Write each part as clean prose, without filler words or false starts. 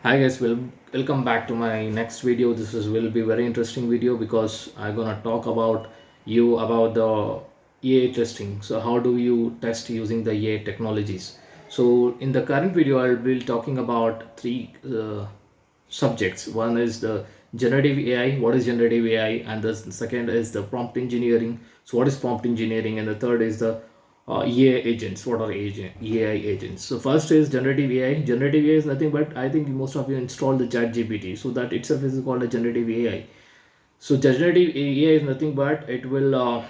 Hi guys, welcome back to my next video. This will be very interesting video because I'm gonna talk about the AI testing. So how do you test using the AI technologies? So in the current video, I'll be talking about three subjects. One is the generative AI. What is generative AI? And the second is the prompt engineering. So what is prompt engineering? And the third is the AI agents. What are AI agents? So first is generative AI. Generative AI is nothing but I think most of you installed the Chat GPT. So that itself is called a generative AI. So generative AI is nothing but it will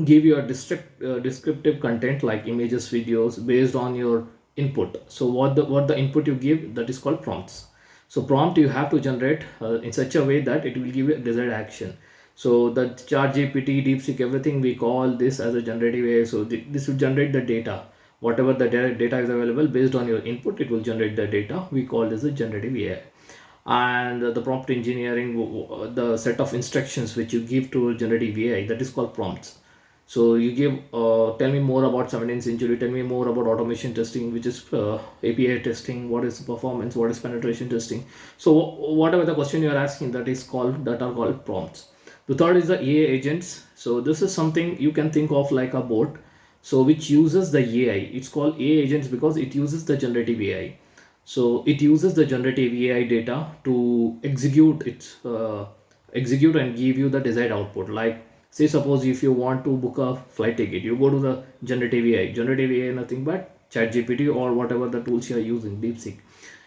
give you a descriptive content like images, videos based on your input. So what the input you give, that is called prompts. So prompt you have to generate in such a way that it will give you a desired action. So the chat gpt, deepseek, everything we call this as a generative AI. So this will generate the data, whatever the data is available based on your input, it will generate the data. We call this a generative AI. And the prompt engineering, the set of instructions which you give to generative AI, that is called prompts. So you give, tell me more about 17th century, tell me more about automation testing, which is API testing, what is performance, what is penetration testing. So whatever the question you are asking, that are called prompts. The third is the AI agents. So this is something you can think of like a bot, so which uses the AI. It's called AI agents because it uses the generative AI. So it uses the generative AI data to execute and give you the desired output. Like say suppose if you want to book a flight ticket, you go to the generative AI. Generative AI nothing but chat gpt or whatever the tools you are using, deepseek.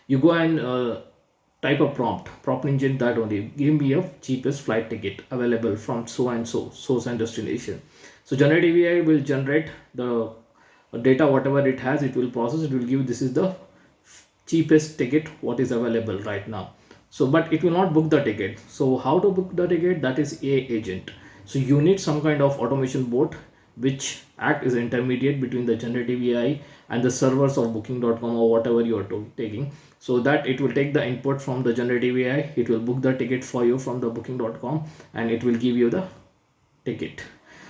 You go and type a prompt engine, that only give me a cheapest flight ticket available from so and so source and destination. So generative AI will generate the data, whatever it has, it will process, it will give this is the cheapest ticket what is available right now. So but it will not book the ticket. So how to book the ticket, that is AI agent. So you need some kind of automation bot which act as intermediate between the generative AI and the servers of booking.com or whatever you are taking, so that it will take the input from the generative AI, it will book the ticket for you from the booking.com, and it will give you the ticket.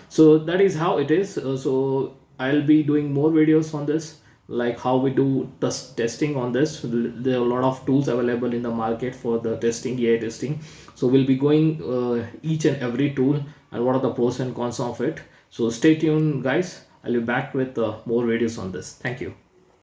So that is how it is. So I'll be doing more videos on this, like how we do testing on this. There are a lot of tools available in the market for the testing, AI testing. So we'll be going each and every tool and what are the pros and cons of it. So stay tuned guys, I'll be back with more videos on this. Thank you.